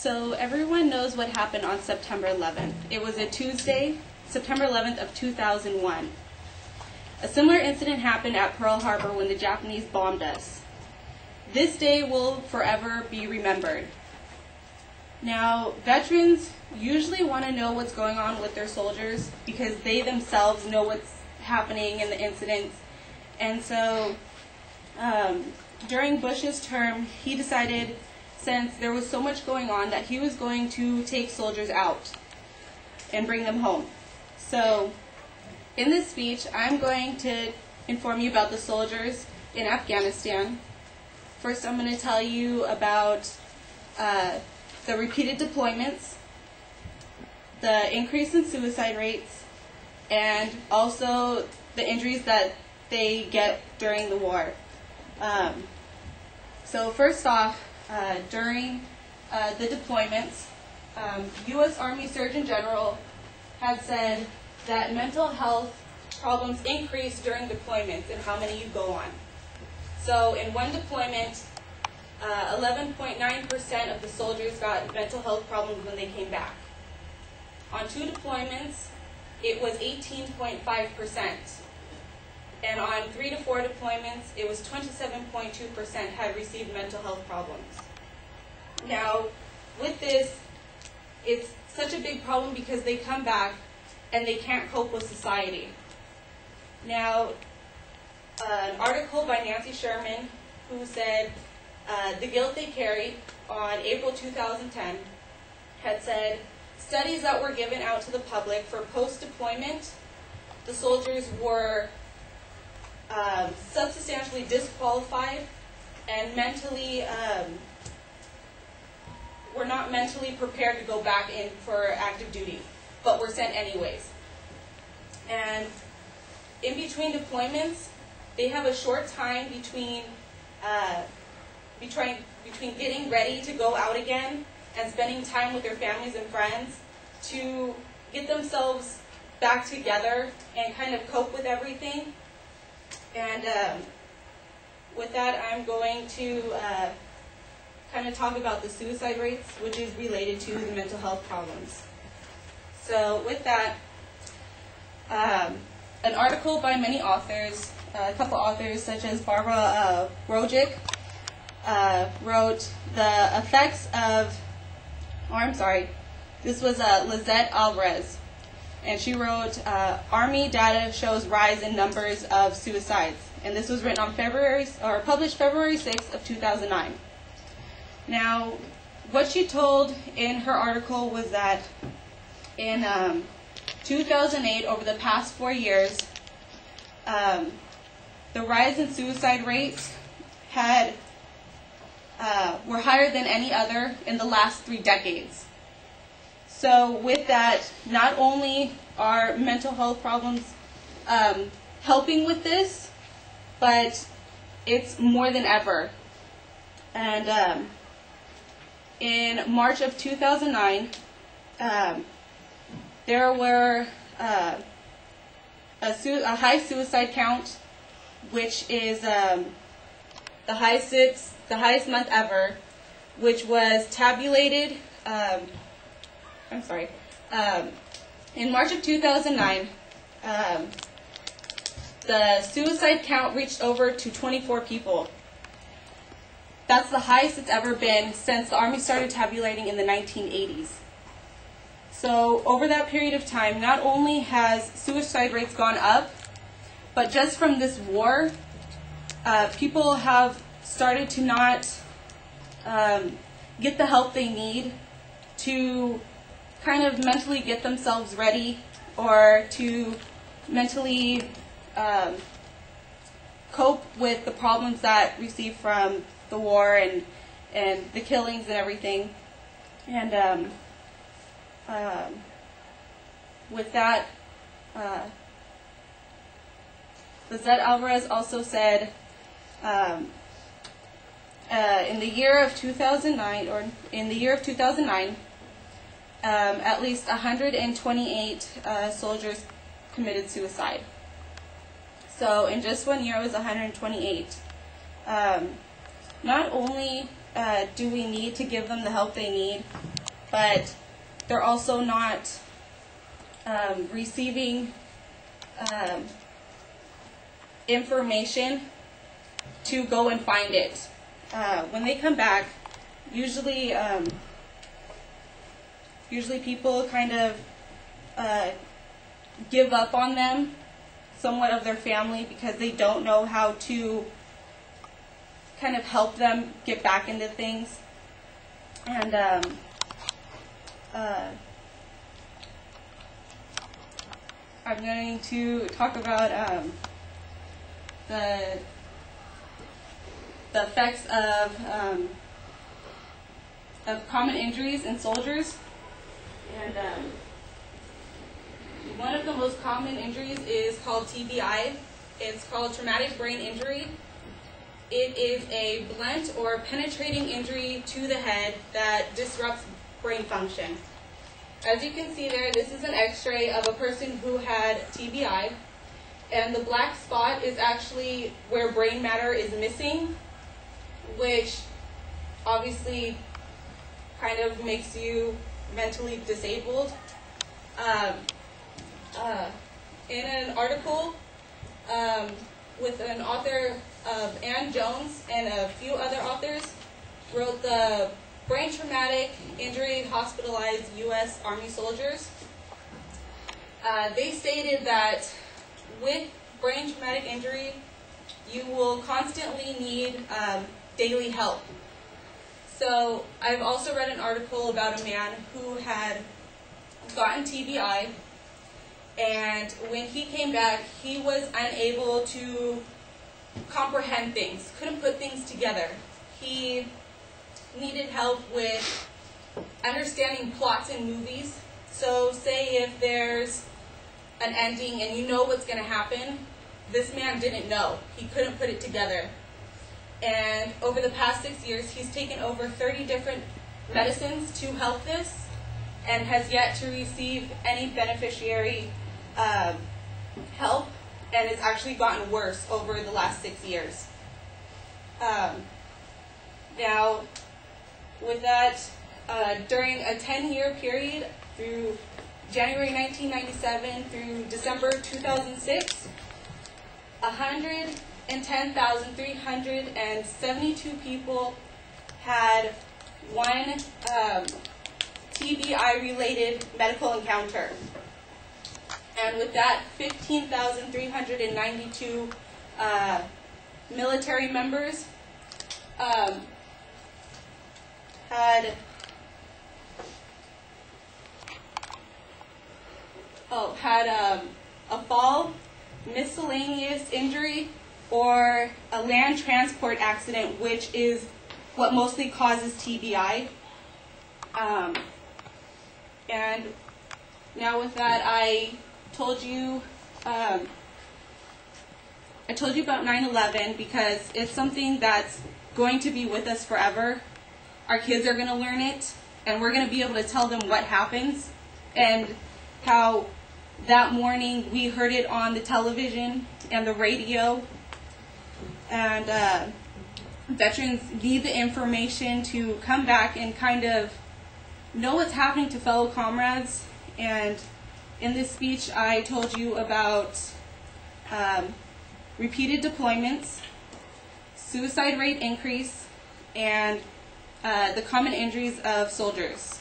So everyone knows what happened on September 11th. It was a Tuesday, September 11th of 2001. A similar incident happened at Pearl Harbor when the Japanese bombed us. This day will forever be remembered. Now, veterans usually want to know what's going on with their soldiers because they themselves know what's happening in the incidents. And so during Bush's term, he decided, since there was so much going on, that he was going to take soldiers out and bring them home. So in this speech, I'm going to inform you about the soldiers in Afghanistan. First, I'm going to tell you about the repeated deployments, the increase in suicide rates, and also the injuries that they get during the war. So first off, during the deployments, U.S. Army Surgeon General had said that mental health problems increase during deployments and how many you go on. So in one deployment, 11.9% of the soldiers got mental health problems when they came back. On 2 deployments, it was 18.5%. And on 3 to 4 deployments, it was 27.2% had received mental health problems. Now, with this, it's such a big problem because they come back and they can't cope with society. Now, an article by Nancy Sherman, who said the guilt they carry, on April 2010, had said, studies that were given out to the public for post-deployment, the soldiers were substantially disqualified and mentally were not mentally prepared to go back in for active duty, but were sent anyways. And in between deployments, they have a short time between getting ready to go out again and spending time with their families and friends to get themselves back together and kind of cope with everything. And with that, I'm going to kind of talk about the suicide rates, which is related to the mental health problems. So with that, an article by many authors, a couple authors such as Barbara Rojic, wrote the effects of, this was Lizette Alvarez, and she wrote, Army data shows rise in numbers of suicides. And this was written on published February 6th of 2009. Now, what she told in her article was that in 2008, over the past 4 years, the rise in suicide rates were higher than any other in the last 3 decades. So with that, not only are mental health problems helping with this, but it's more than ever. And in March of 2009, there were a high suicide count, which is the highest month ever, which was tabulated. In March of 2009, the suicide count reached over to 24 people. That's the highest it's ever been since the Army started tabulating in the 1980s. So over that period of time, not only has suicide rates gone up, but just from this war, people have started to not get the help they need to kind of mentally get themselves ready, or to mentally cope with the problems that receive from the war and the killings and everything. And with that, Lizette Alvarez also said in the year of 2009, at least 128 soldiers committed suicide. So in just 1 year, it was 128. Not only do we need to give them the help they need, but they're also not receiving information to go and find it. When they come back, usually people kind of give up on them, somewhat of their family, because they don't know how to kind of help them get back into things. And I'm going to talk about the effects of common injuries in soldiers. And one of the most common injuries is called TBI. It's called traumatic brain injury. It is a blunt or penetrating injury to the head that disrupts brain function. As you can see there, this is an x-ray of a person who had TBI, and the black spot is actually where brain matter is missing, which obviously kind of makes you mentally disabled. In an article with an author of Ann Jones and a few other authors, wrote the Brain Traumatic Injury Hospitalized U.S. Army Soldiers. They stated that with brain traumatic injury, you will constantly need daily help. So I've also read an article about a man who had gotten TBI, and when he came back, he was unable to comprehend things, couldn't put things together. He needed help with understanding plots in movies. So say if there's an ending and you know what's going to happen, this man didn't know. He couldn't put it together. And over the past 6 years, he's taken over 30 different medicines to help this, and has yet to receive any beneficiary help, and it's actually gotten worse over the last 6 years. Now, with that, during a 10-year period through January 1997 through December 2006, 110,372 people had one TBI-related medical encounter. And with that, 15,392 military members had a fall, miscellaneous injury, or a land transport accident, which is what mostly causes TBI. And now with that, I told you about 9/11 because it's something that's going to be with us forever. Our kids are going to learn it, and we're going to be able to tell them what happens and how that morning we heard it on the television and the radio. And veterans need the information to come back and kind of know what's happening to fellow comrades. And in this speech, I told you about repeated deployments, suicide rate increase, and the common injuries of soldiers.